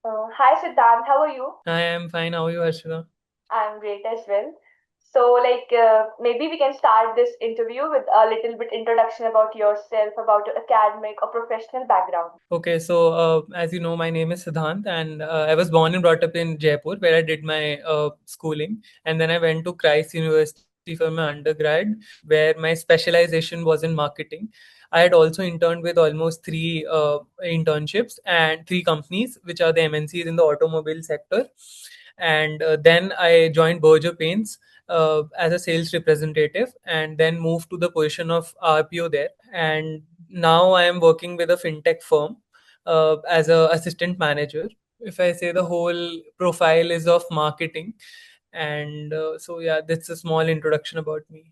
Hi Siddhant, how are you? I am fine. How are you, Harshada? I'm great as well. So, maybe we can start this interview with a little bit introduction about yourself, about your academic or professional background. Okay, so as you know, my name is Siddhant, and I was born and brought up in Jaipur, where I did my schooling, and then I went to Christ University for my undergrad, where my specialization was in marketing. I had also interned with almost three internships and three companies, which are the MNCs in the automobile sector. And then I joined Berger Paints as a sales representative, and then moved to the position of RPO there. And now I am working with a fintech firm as a assistant manager. If I say the whole profile is of marketing, and so yeah, that's a small introduction about me.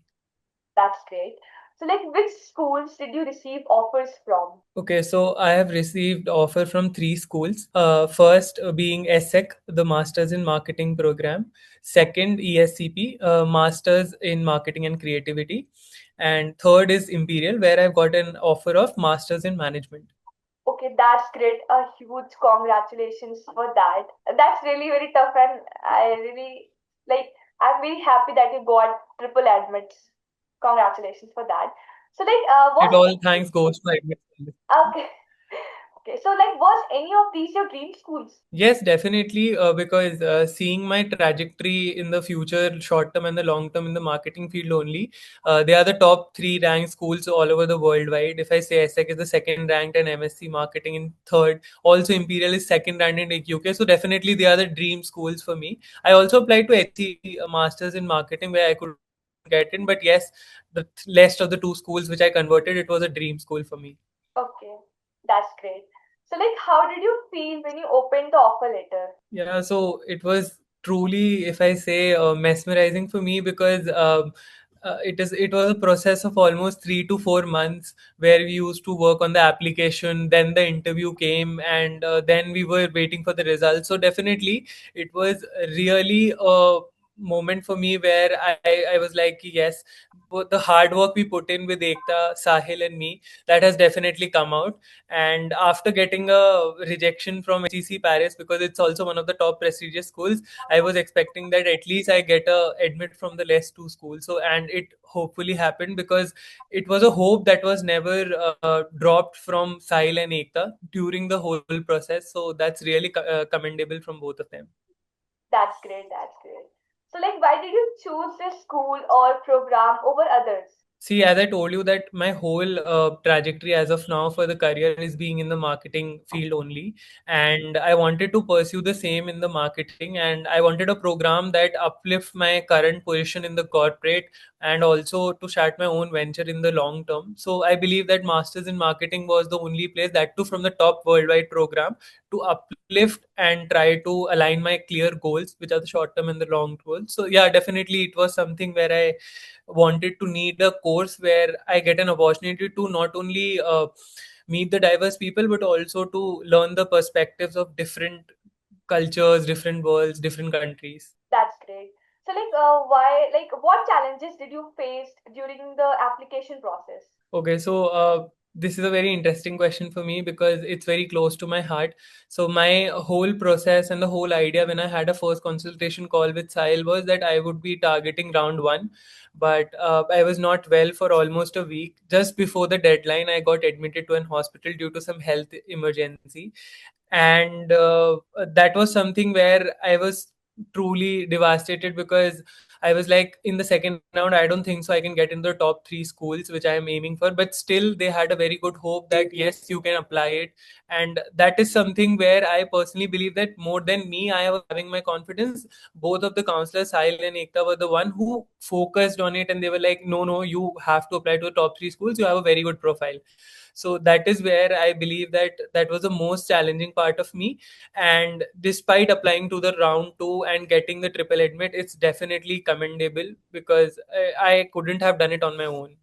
That's great. So, which schools did you receive offers from? Okay, so I have received offer from three schools. First being ESSEC, the Masters in Marketing program. Second, ESCP, Masters in Marketing and Creativity. And third is Imperial, where I've got an offer of Masters in Management. Okay, that's great. A huge congratulations for that. That's really very tough, and I really like. I'm very happy that you got triple admits. Congratulations for that. So, It was all thanks goes to admission. okay. Okay, so was any of these your dream schools? Yes, definitely. Because seeing my trajectory in the future, short term and the long term in the marketing field only, they are the top three ranked schools all over the worldwide. If I say ESSEC is the second ranked and MSc marketing in third, also Imperial is second ranked in like UK. So definitely they are the dream schools for me. I also applied to HC Masters in Marketing where I could get in, but yes, the rest of the two schools which I converted, it was a dream school for me. Okay, that's great. So, how did you feel when you opened the offer letter? Yeah, so it was truly, if I say, mesmerizing for me because it was a process of almost 3 to 4 months where we used to work on the application. Then the interview came, and then we were waiting for the results. So definitely, it was really a moment for me where I was like, yes, both the hard work we put in with Ekta, Sahil, and me, that has definitely come out. And after getting a rejection from HEC Paris, because it's also one of the top prestigious schools, I was expecting that at least I get a admit from the less two schools. So, and it hopefully happened because it was a hope that was never dropped from Sahil and Ekta during the whole process. So that's really commendable from both of them. That's great, that's great. So, why did you choose this school or program over others? See, as I told you that my whole trajectory as of now for the career is being in the marketing field only, and I wanted to pursue the same in the marketing, and I wanted a program that uplift my current position in the corporate and also to start my own venture in the long term. So I believe that Masters in Marketing was the only place, that too from the top worldwide program, to uplift and try to align my clear goals, which are the short term and the long goals. So yeah, definitely it was something where I wanted to need a course where I get an opportunity to not only meet the diverse people but also to learn the perspectives of different cultures, different worlds, different countries. That's great. So, what challenges did you face during the application process? Okay, so this is a very interesting question for me because it's very close to my heart. So my whole process and the whole idea when I had a first consultation call with Sahil was that I would be targeting round one, but I was not well for almost a week. Just before the deadline, I got admitted to an hospital due to some health emergency, and that was something where I was truly devastated because I was like, in the second round, I don't think so I can get in the top three schools which I am aiming for. But still, they had a very good hope that yes, you can apply it. And that is something where I personally believe that more than me, I was having my confidence. Both of the counselors, Sahil and Ekta, were the one who focused on it, and they were like, no, no, you have to apply to the top three schools. You have a very good profile. So that is where I believe that that was the most challenging part of me. And despite applying to the round two and getting the triple admit, it's definitely commendable because I couldn't have done it on my own.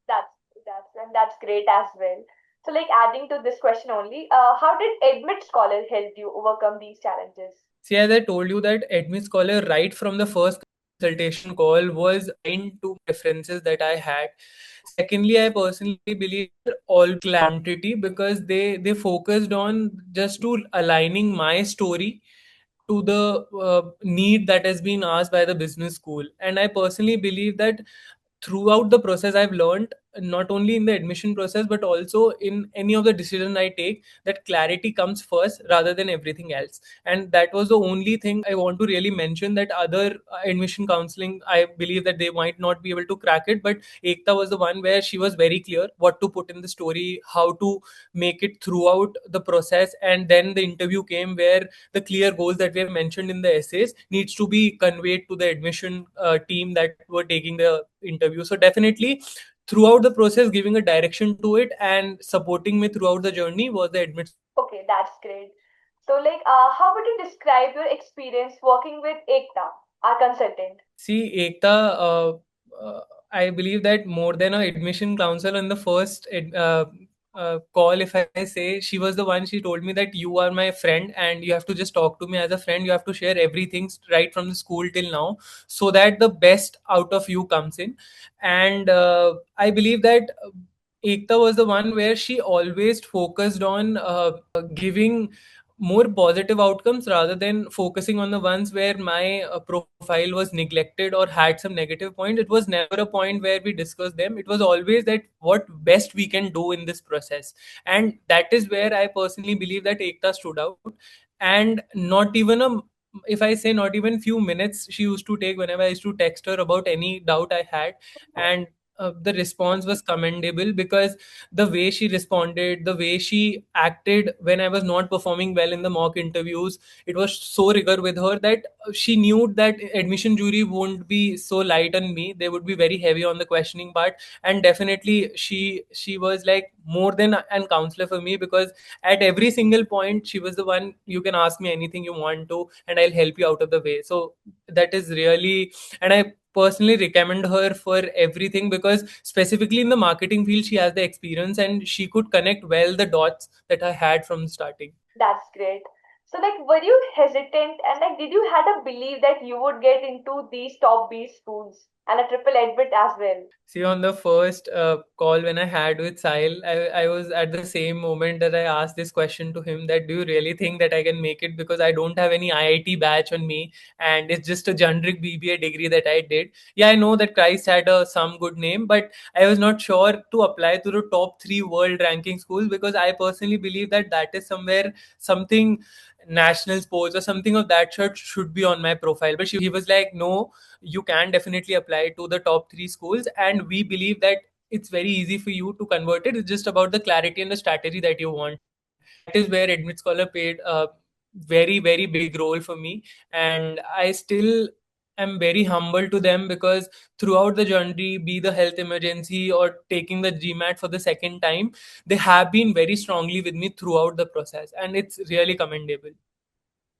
That's that's great as well. So, adding to this question only, how did Admit Scholar help you overcome these challenges? See, as I told you that Admit Scholar right from the first consultation call was aligned to preferences that I had. Secondly, I personally believe all quantity because they focused on just to aligning my story to the need that has been asked by the business school. And I personally believe that throughout the process I've learned, not only in the admission process but also in any of the decision I take, that clarity comes first rather than everything else. And that was the only thing I want to really mention, that other admission counseling, I believe that they might not be able to crack it, but Ekta was the one where she was very clear what to put in the story, how to make it throughout the process. And then the interview came where the clear goals that we have mentioned in the essays needs to be conveyed to the admission team that were taking the interview. So definitely throughout the process, giving a direction to it and supporting me throughout the journey was the admit. Okay, that's great. So, like, how would you describe your experience working with Ekta, our consultant? See, Ekta, I believe that more than a admission counsel on the first call, if I say, she was the one, she told me that you are my friend and you have to just talk to me as a friend. You have to share everything right from the school till now so that the best out of you comes in. And I believe that Ekta was the one where she always focused on giving more positive outcomes rather than focusing on the ones where my profile was neglected or had some negative points. It was never a point where we discussed them. It was always that what best we can do in this process. And that is where I personally believe that Ekta stood out. And not even a, if I say not even few minutes she used to take whenever I used to text her about any doubt I had. And the response was commendable because the way she responded, the way she acted when I was not performing well in the mock interviews, it was so rigor with her that she knew that admission jury won't be so light on me. They would be very heavy on the questioning part. And definitely she was like more than an counselor for me, because at every single point she was the one, you can ask me anything you want to and I'll help you out of the way. So that is really, and I personally recommend her for everything because specifically in the marketing field she has the experience and she could connect well the dots that I had from starting. That's great. So, like, were you hesitant and like, did you had a belief that you would get into these top B schools and a triple admit as well? See, on the first call when I had with Sahil, I was at the same moment that I asked this question to him, that do you really think that I can make it? Because I don't have any IIT batch on me and it's just a generic BBA degree that I did. Yeah, I know that Christ had some good name, but I was not sure to apply to the top three world ranking schools because I personally believe that that is somewhere something national sports or something of that sort should be on my profile. But he was like, no, you can definitely apply to the top three schools and we believe that it's very easy for you to convert it. It's just about the clarity and the strategy that you want. That is where admit scholar played a very very big role for me. And I still am very humble to them because throughout the journey, be the health emergency or taking the GMAT for the second time, they have been very strongly with me throughout the process and it's really commendable.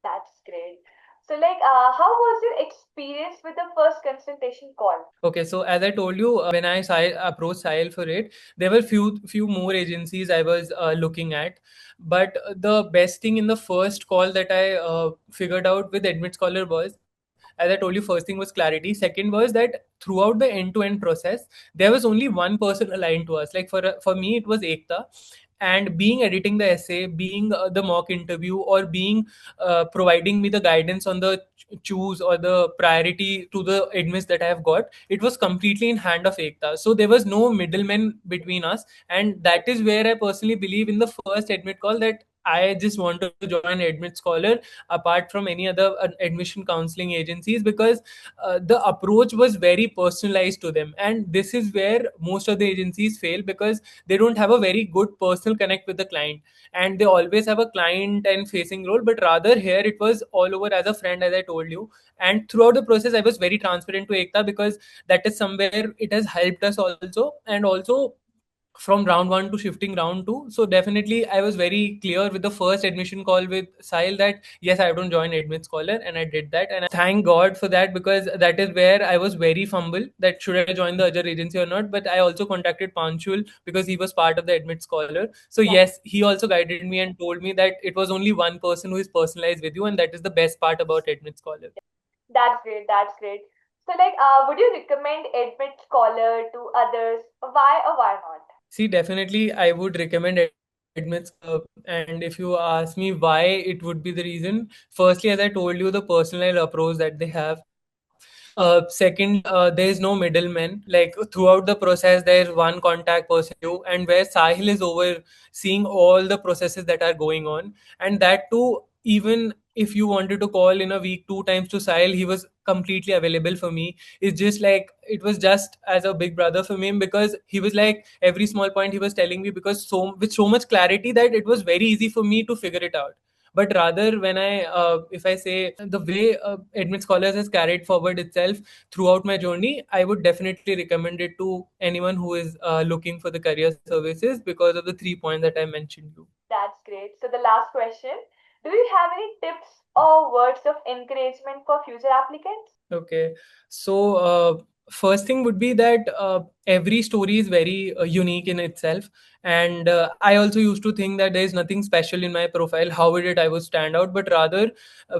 That's great. So, like, how was your experience with the first consultation call? Okay, so as I told you, when I approached Sahil for it, there were few more agencies I was looking at, but the best thing in the first call that I figured out with Admit Scholar was, as I told you, first thing was clarity. Second was that throughout the end-to-end process, there was only one person aligned to us. Like for me, it was Ekta. And being editing the essay, being the mock interview, or being providing me the guidance on the choose or the priority to the admits that I have got, it was completely in hand of Ekta. So there was no middleman between us, and that is where I personally believe in the first admit call that I just want to join Admit Scholar apart from any other admission counseling agencies, because the approach was very personalized to them. And this is where most of the agencies fail because they don't have a very good personal connect with the client, and they always have a client and facing role. But rather here it was all over as a friend, as I told you. And throughout the process I was very transparent to Ekta because that is somewhere it has helped us also. And also from round one to shifting round two. So definitely I was very clear with the first admission call with Sahil that yes, I don't join Admit Scholar, and I did that. And I thank God for that because that is where I was very fumble that should I join the other agency or not. But I also contacted Panchul because he was part of the Admit Scholar. So Yeah, yes, he also guided me and told me that it was only one person who is personalized with you, and that is the best part about Admit Scholar. that's great. That's great. So, would you recommend Admit Scholar to others? Why or why not? See, definitely, I would recommend admits. And if you ask me why it would be the reason, firstly, as I told you, the personalized approach that they have. Second, there is no middleman. Like throughout the process, there is one contact person, you, and where Sahil is overseeing all the processes that are going on, and that too, even if you wanted to call in a week 2 times to Sahil, he was completely available for me. It's just like it was just as a big brother for me, because he was like every small point he was telling me, because so with so much clarity that it was very easy for me to figure it out. But rather, when if I say the way Admit Scholars has carried forward itself throughout my journey, I would definitely recommend it to anyone who is looking for the career services, because of the 3 points that I mentioned you. That's great. So, the last question, do you have any tips or words of encouragement for future applicants? Okay. So, first thing would be that every story is very unique in itself. And I also used to think that there is nothing special in my profile. How did I would stand out? But rather,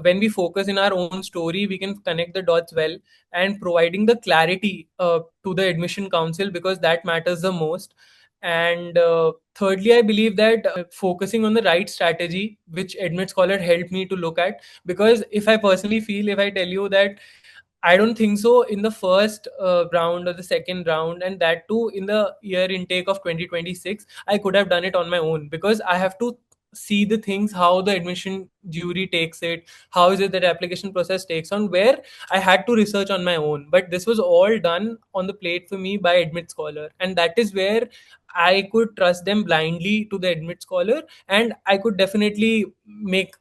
when we focus in our own story, we can connect the dots well, and providing the clarity to the admission council, because that matters the most. And thirdly, I believe that focusing on the right strategy, which Admit Scholar helped me to look at. Because if I personally feel, if I tell you that I don't think so in the first round or the second round, and that too in the year intake of 2026, I could have done it on my own, because I have to see the things, how the admission jury takes it, how is it that application process takes on, where I had to research on my own. But this was all done on the plate for me by Admit Scholar, and that is where I could trust them blindly to the Admit Scholar, and I could definitely make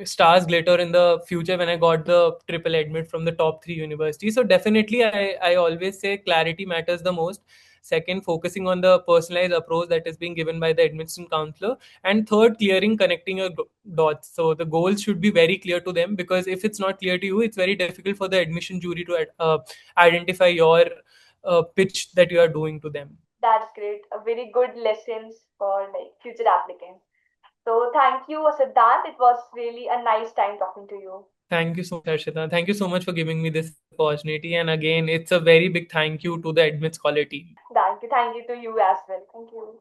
stars glitter in the future when I got the triple admit from the top three universities. So definitely, I always say clarity matters the most. Second, focusing on the personalized approach that is being given by the admission counselor. And third, clearing, connecting your dots. So the goals should be very clear to them, because if it's not clear to you, it's very difficult for the admission jury to identify your pitch that you are doing to them. That's great. A very good lessons for future applicants. So, thank you, Siddhant. It was really a nice time talking to you. Thank you so much, Harshita. Thank you so much for giving me this opportunity. And again, it's a very big thank you to the Admits Scholar team. Thank you. Thank you to you as well. Thank you.